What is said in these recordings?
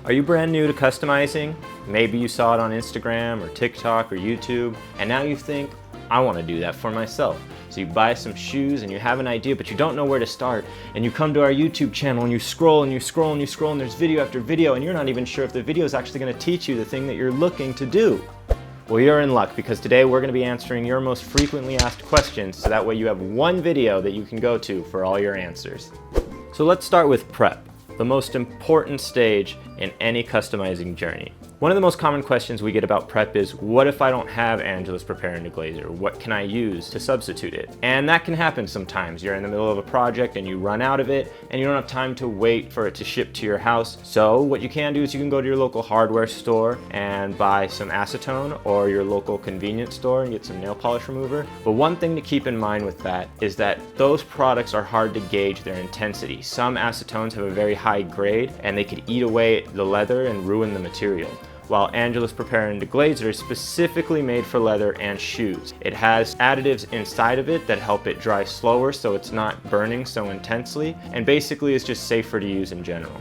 Are you brand new to customizing? Maybe you saw it on Instagram or TikTok or YouTube, and now you think, I want to do that for myself. So you buy some shoes and you have an idea, but you don't know where to start. And you come to our YouTube channel and you scroll and you scroll and you scroll, and there's video after video, and you're not even sure if the video is actually going to teach you the thing that you're looking to do. Well, you're in luck, because today we're going to be answering your most frequently asked questions, so that way you have one video that you can go to for all your answers. So let's start with prep, the most important stage in any customizing journey. One of the most common questions we get about prep is, what if I don't have Angelus Preparer Deglazer? What can I use to substitute it? And that can happen sometimes. You're in the middle of a project and you run out of it and you don't have time to wait for it to ship to your house. So what you can do is you can go to your local hardware store and buy some acetone, or your local convenience store and get some nail polish remover. But one thing to keep in mind with that is that those products are hard to gauge their intensity. Some acetones have a very high grade and they could eat away the leather and ruin the material, while Angelus Preparer Deglazer is specifically made for leather and shoes. It has additives inside of it that help it dry slower, so it's not burning so intensely, and basically is just safer to use in general.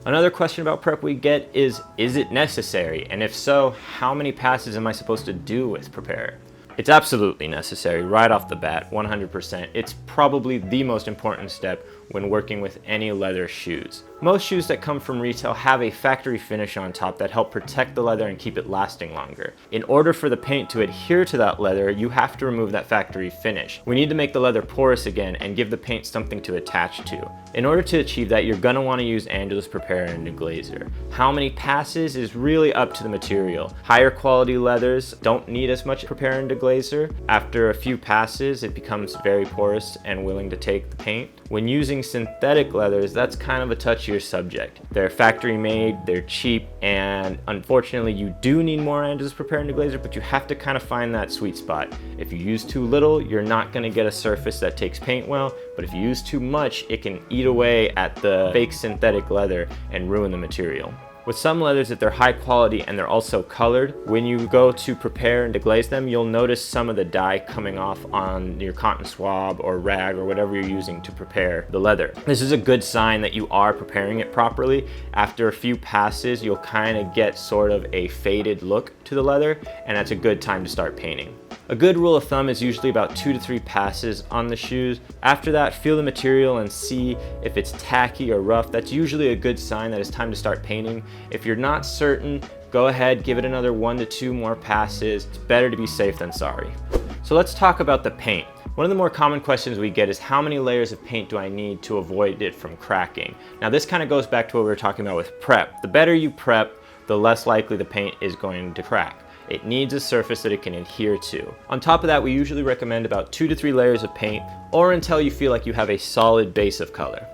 Another question about prep we get is it necessary? And if so, how many passes am I supposed to do with Preparer? It's absolutely necessary right off the bat, 100%. It's probably the most important step when working with any leather shoes. Most shoes that come from retail have a factory finish on top that help protect the leather and keep it lasting longer. In order for the paint to adhere to that leather, you have to remove that factory finish. We need to make the leather porous again and give the paint something to attach to. In order to achieve that, you're going to want to use Angelus Preparer Deglazer. How many passes is really up to the material. Higher quality leathers don't need as much Preparer Deglazer. After a few passes, it becomes very porous and willing to take the paint. When using synthetic leathers, that's kind of a touchier subject. They're factory made, they're cheap, and unfortunately you do need more Angelus Preparer Deglazer, but you have to kind of find that sweet spot. If you use too little, you're not going to get a surface that takes paint well, but if you use too much, it can eat away at the fake synthetic leather and ruin the material. With some leathers, if they're high quality and they're also colored, when you go to prepare and deglaze them, you'll notice some of the dye coming off on your cotton swab or rag or whatever you're using to prepare the leather. This is a good sign that you are preparing it properly. After a few passes, you'll kind of get sort of a faded look to the leather, and that's a good time to start painting. A good rule of thumb is usually about 2 to 3 passes on the shoes. After that, feel the material and see if it's tacky or rough. That's usually a good sign that it's time to start painting. If you're not certain, go ahead, give it another 1 to 2 more passes. It's better to be safe than sorry. So let's talk about the paint. One of the more common questions we get is, how many layers of paint do I need to avoid it from cracking? Now this kind of goes back to what we were talking about with prep. The better you prep, the less likely the paint is going to crack. It needs a surface that it can adhere to. On top of that, we usually recommend about 2 to 3 layers of paint, or until you feel like you have a solid base of color.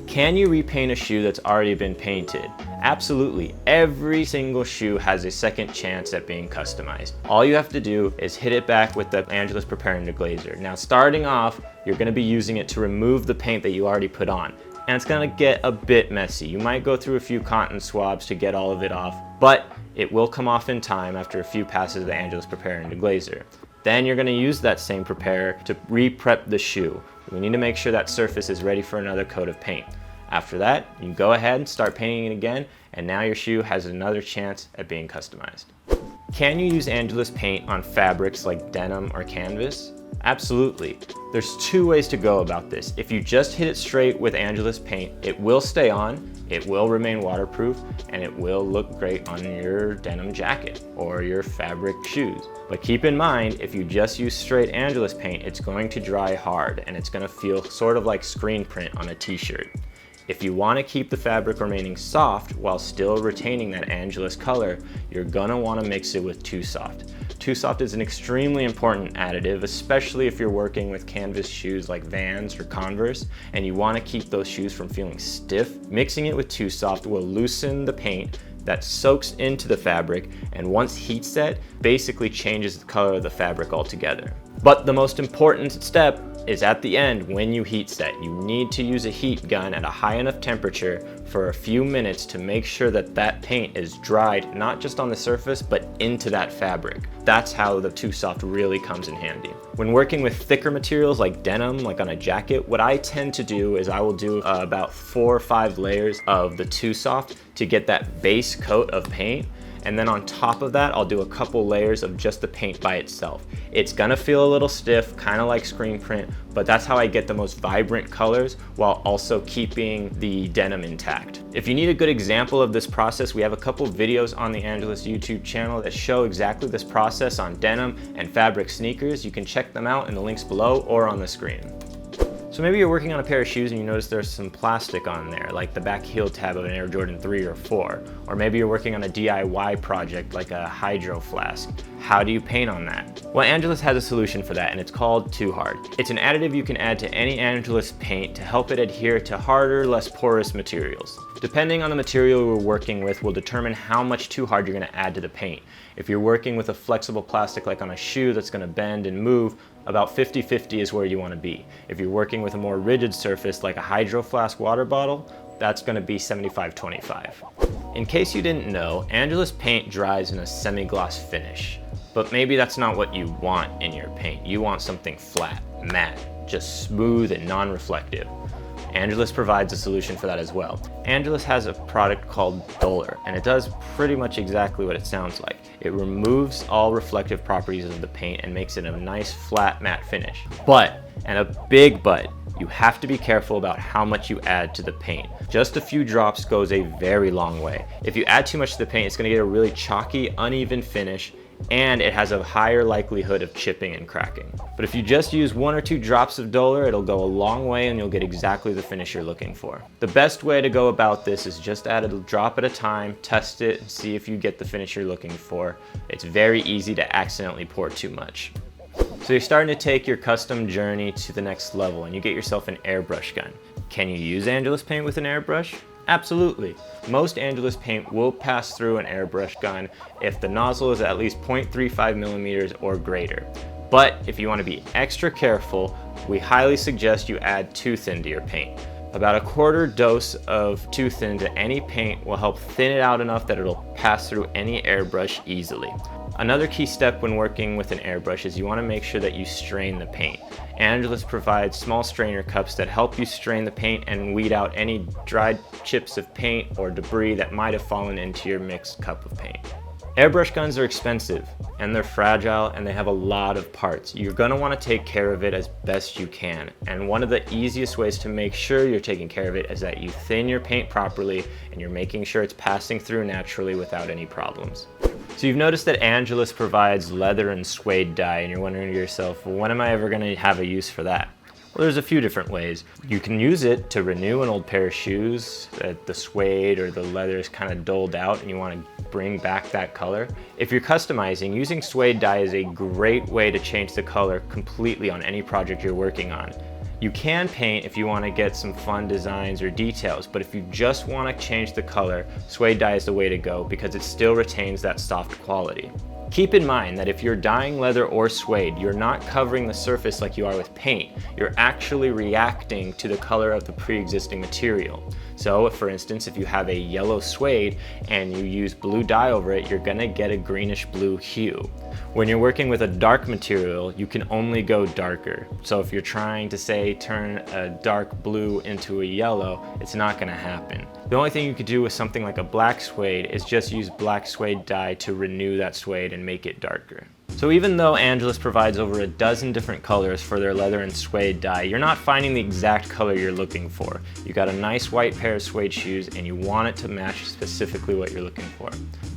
Can you repaint a shoe that's already been painted? Absolutely. Every single shoe has a second chance at being customized. All you have to do is hit it back with the Angelus Preparer Deglazer. Now, starting off, you're going to be using it to remove the paint that you already put on, and it's going to get a bit messy. You might go through a few cotton swabs to get all of it off, but it will come off in time after a few passes of the Angelus Preparer Deglazer. Then you're going to use that same preparer to re-prep the shoe. We need to make sure that surface is ready for another coat of paint. After that, you can go ahead and start painting it again, and now your shoe has another chance at being customized. Can you use Angelus paint on fabrics like denim or canvas? Absolutely. There's 2 ways to go about this. If you just hit it straight with Angelus paint, it will stay on, it will remain waterproof, and it will look great on your denim jacket or your fabric shoes. But keep in mind, if you just use straight Angelus paint, it's going to dry hard and it's going to feel sort of like screen print on a t-shirt. If you want to keep the fabric remaining soft while still retaining that Angelus color, you're gonna want to mix it with 2Soft. 2Soft is an extremely important additive, especially if you're working with canvas shoes like Vans or Converse, and you want to keep those shoes from feeling stiff. Mixing it with 2Soft will loosen the paint that soaks into the fabric, and once heat set, basically changes the color of the fabric altogether. But the most important step is at the end when you heat set. You need to use a heat gun at a high enough temperature for a few minutes to make sure that that paint is dried, not just on the surface, but into that fabric. That's how the Too Soft really comes in handy. When working with thicker materials like denim, like on a jacket, what I tend to do is I will do about 4 or 5 layers of the Too Soft to get that base coat of paint. And then on top of that, I'll do a couple layers of just the paint by itself. It's gonna feel a little stiff, kind of like screen print, but that's how I get the most vibrant colors while also keeping the denim intact. If you need a good example of this process, we have a couple videos on the Angelus YouTube channel that show exactly this process on denim and fabric sneakers. You can check them out in the links below or on the screen. So maybe you're working on a pair of shoes and you notice there's some plastic on there, like the back heel tab of an Air Jordan 3 or 4. Or maybe you're working on a DIY project like a hydro flask. How do you paint on that? Well, Angelus has a solution for that, and it's called Too Hard. It's an additive you can add to any Angelus paint to help it adhere to harder, less porous materials. Depending on the material you're working with will determine how much Too Hard you're gonna add to the paint. If you're working with a flexible plastic like on a shoe that's gonna bend and move, about 50-50 is where you wanna be. If you're working with a more rigid surface like a hydro flask water bottle, that's gonna be 75-25. In case you didn't know, Angelus paint dries in a semi-gloss finish. But maybe that's not what you want in your paint. You want something flat, matte, just smooth and non-reflective. Angelus provides a solution for that as well. Angelus has a product called Duller, and it does pretty much exactly what it sounds like. It removes all reflective properties of the paint and makes it a nice flat matte finish. But, and a big but, you have to be careful about how much you add to the paint. Just a few drops goes a very long way. If you add too much to the paint, it's gonna get a really chalky, uneven finish, and it has a higher likelihood of chipping and cracking. But if you just use 1 or 2 drops of Duller, it'll go a long way and you'll get exactly the finish you're looking for. The best way to go about this is just add a drop at a time, test it, and see if you get the finish you're looking for. It's very easy to accidentally pour too much. So you're starting to take your custom journey to the next level and you get yourself an airbrush gun. Can you use Angelus paint with an airbrush? Absolutely. Most Angelus paint will pass through an airbrush gun if the nozzle is at least 0.35 millimeters or greater. But if you want to be extra careful, we highly suggest you add Too Thin to your paint. About a quarter dose of Too Thin to any paint will help thin it out enough that it'll pass through any airbrush easily. Another key step when working with an airbrush is you want to make sure that you strain the paint. Angelus provides small strainer cups that help you strain the paint and weed out any dried chips of paint or debris that might have fallen into your mixed cup of paint. Airbrush guns are expensive and they're fragile and they have a lot of parts. You're going to want to take care of it as best you can. And one of the easiest ways to make sure you're taking care of it is that you thin your paint properly and you're making sure it's passing through naturally without any problems. So you've noticed that Angelus provides leather and suede dye and you're wondering to yourself, well, when am I ever going to have a use for that? Well, there's a few different ways. You can use it to renew an old pair of shoes that the suede or the leather is kind of dulled out and you want to bring back that color. If you're customizing, using suede dye is a great way to change the color completely on any project you're working on. You can paint if you want to get some fun designs or details, but if you just want to change the color, suede dye is the way to go because it still retains that soft quality. Keep in mind that if you're dyeing leather or suede, you're not covering the surface like you are with paint. You're actually reacting to the color of the pre-existing material. So, for instance, if you have a yellow suede and you use blue dye over it, you're gonna get a greenish blue hue. When you're working with a dark material, you can only go darker. So if you're trying to, say, turn a dark blue into a yellow, it's not gonna happen. The only thing you could do with something like a black suede is just use black suede dye to renew that suede and make it darker. So even though Angelus provides over a dozen different colors for their leather and suede dye, you're not finding the exact color you're looking for. You got a nice white pair of suede shoes and you want it to match specifically what you're looking for.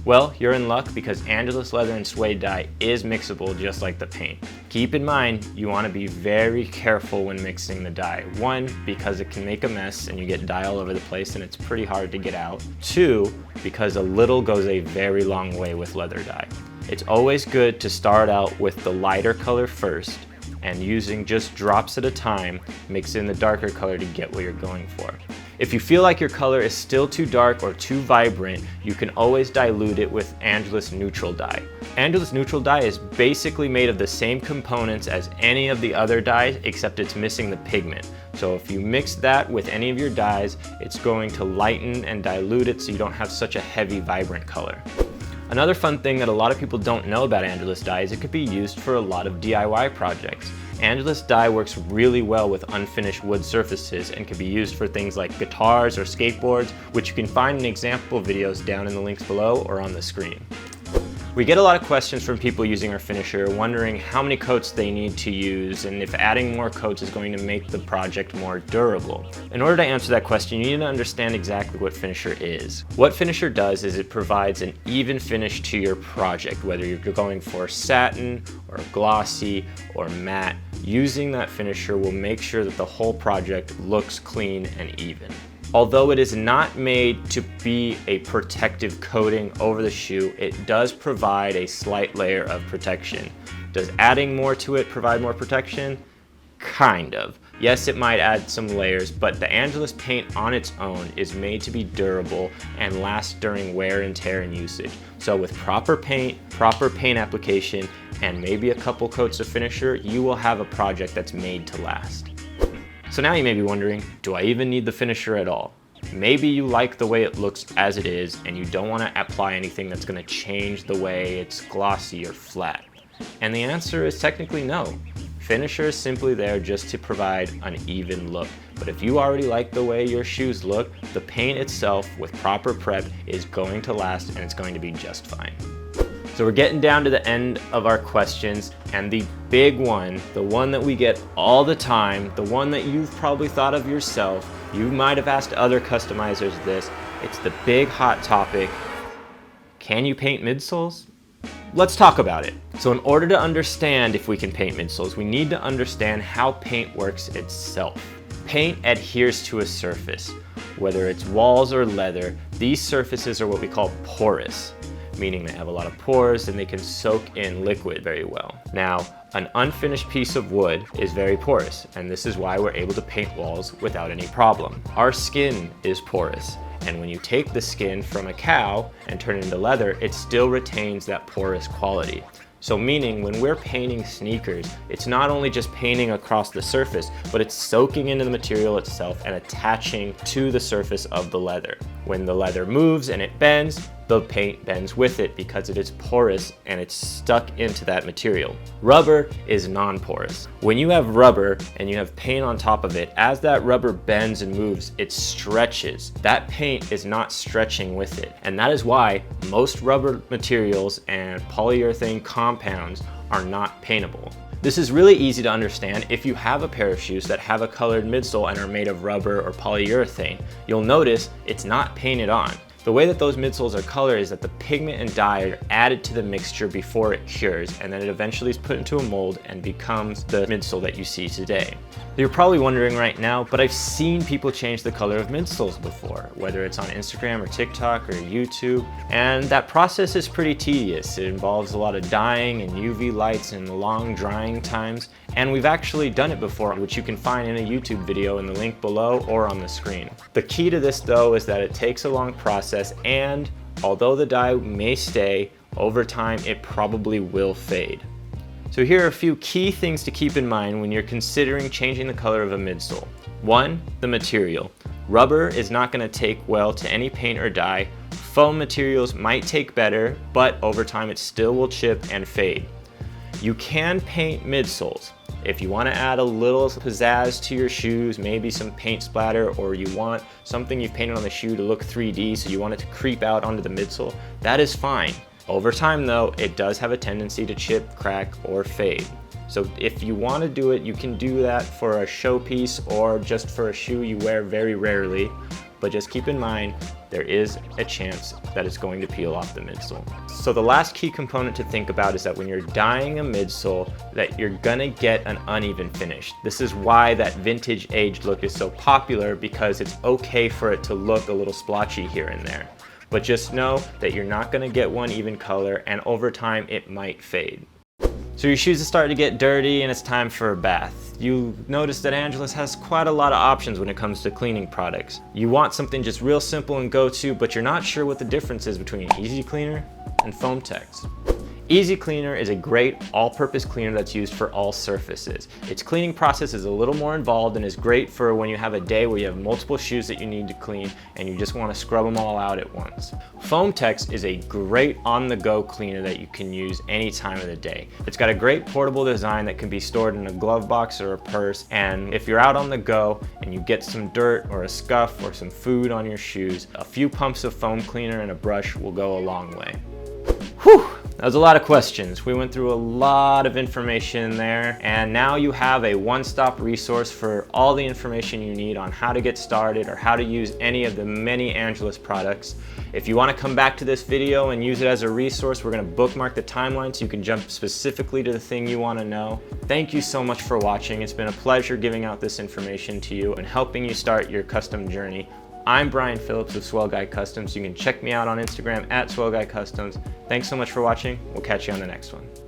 Well, you're in luck because Angelus leather and suede dye is mixable just like the paint. Keep in mind, you want to be very careful when mixing the dye. 1, because it can make a mess and you get dye all over the place and it's pretty hard to get out. 2, because a little goes a very long way with leather dye. It's always good to start out with the lighter color first and using just drops at a time, mix in the darker color to get what you're going for. If you feel like your color is still too dark or too vibrant, you can always dilute it with Angelus neutral dye. Angelus neutral dye is basically made of the same components as any of the other dyes, except it's missing the pigment. So if you mix that with any of your dyes, it's going to lighten and dilute it so you don't have such a heavy, vibrant color. Another fun thing that a lot of people don't know about Angelus dye is it could be used for a lot of DIY projects. Angelus dye works really well with unfinished wood surfaces and can be used for things like guitars or skateboards, which you can find in example videos down in the links below or on the screen. We get a lot of questions from people using our finisher wondering how many coats they need to use and if adding more coats is going to make the project more durable. In order to answer that question, you need to understand exactly what finisher is. What finisher does is it provides an even finish to your project, whether you're going for satin or glossy or matte. Using that finisher will make sure that the whole project looks clean and even. Although it is not made to be a protective coating over the shoe, it does provide a slight layer of protection. Does adding more to it provide more protection? Kind of. Yes, it might add some layers, but the Angelus paint on its own is made to be durable and last during wear and tear and usage. So with proper paint application, and maybe a couple coats of finisher, you will have a project that's made to last. So now you may be wondering, do I even need the finisher at all? Maybe you like the way it looks as it is and you don't want to apply anything that's going to change the way it's glossy or flat. And the answer is technically no. Finisher is simply there just to provide an even look. But if you already like the way your shoes look, the paint itself with proper prep is going to last and it's going to be just fine. So we're getting down to the end of our questions, and the big one, the one that we get all the time, the one that you've probably thought of yourself, you might have asked other customizers this, it's the big hot topic, can you paint midsoles? Let's talk about it. So in order to understand if we can paint midsoles, we need to understand how paint works itself. Paint adheres to a surface. Whether it's walls or leather, these surfaces are what we call porous, meaning they have a lot of pores and they can soak in liquid very well. Now, an unfinished piece of wood is very porous, and this is why we're able to paint walls without any problem. Our skin is porous, and when you take the skin from a cow and turn it into leather, it still retains that porous quality. So meaning when we're painting sneakers, it's not only just painting across the surface, but it's soaking into the material itself and attaching to the surface of the leather. When the leather moves and it bends, the paint bends with it because it is porous and it's stuck into that material. Rubber is non-porous. When you have rubber and you have paint on top of it, as that rubber bends and moves, it stretches. That paint is not stretching with it. And that is why most rubber materials and polyurethane compounds are not paintable. This is really easy to understand if you have a pair of shoes that have a colored midsole and are made of rubber or polyurethane. You'll notice it's not painted on. The way that those midsoles are colored is that the pigment and dye are added to the mixture before it cures, and then it eventually is put into a mold and becomes the midsole that you see today. You're probably wondering right now, but I've seen people change the color of midsoles before, whether it's on Instagram or TikTok or YouTube, and that process is pretty tedious. It involves a lot of dyeing and UV lights and long drying times, and we've actually done it before, which you can find in a YouTube video in the link below or on the screen. The key to this though is that it takes a long process, and although the dye may stay, over time it probably will fade. So here are a few key things to keep in mind when you're considering changing the color of a midsole. 1, the material. Rubber is not going to take well to any paint or dye. Foam materials might take better, but over time it still will chip and fade. You can paint midsoles. If you want to add a little pizzazz to your shoes, maybe some paint splatter, or you want something you've painted on the shoe to look 3D, so you want it to creep out onto the midsole, that is fine. Over time though, it does have a tendency to chip, crack, or fade. So if you want to do it, you can do that for a showpiece or just for a shoe you wear very rarely. But just keep in mind, there is a chance that it's going to peel off the midsole. So the last key component to think about is that when you're dyeing a midsole, that you're gonna get an uneven finish. This is why that vintage aged look is so popular, because it's okay for it to look a little splotchy here and there. But just know that you're not gonna get one even color, and over time it might fade. So your shoes are starting to get dirty and it's time for a bath. you notice that Angelus has quite a lot of options when it comes to cleaning products. You want something just real simple and go-to, but you're not sure what the difference is between Easy Cleaner and Foamtex. Easy Cleaner is a great all-purpose cleaner that's used for all surfaces. Its cleaning process is a little more involved and is great for when you have a day where you have multiple shoes that you need to clean and you just want to scrub them all out at once. Foamtex is a great on-the-go cleaner that you can use any time of the day. It's got a great portable design that can be stored in a glove box or a purse, and if you're out on the go and you get some dirt or a scuff or some food on your shoes, a few pumps of foam cleaner and a brush will go a long way. Whew! That was a lot of questions. We went through a lot of information there, and now you have a one-stop resource for all the information you need on how to get started or how to use any of the many Angelus products. If you want to come back to this video and use it as a resource, we're going to bookmark the timeline so you can jump specifically to the thing you want to know. Thank you so much for watching. It's been a pleasure giving out this information to you and helping you start your custom journey. I'm Brian Phillips of Swell Guy Customs. You can check me out on Instagram at Swell Guy Customs. Thanks so much for watching. We'll catch you on the next one.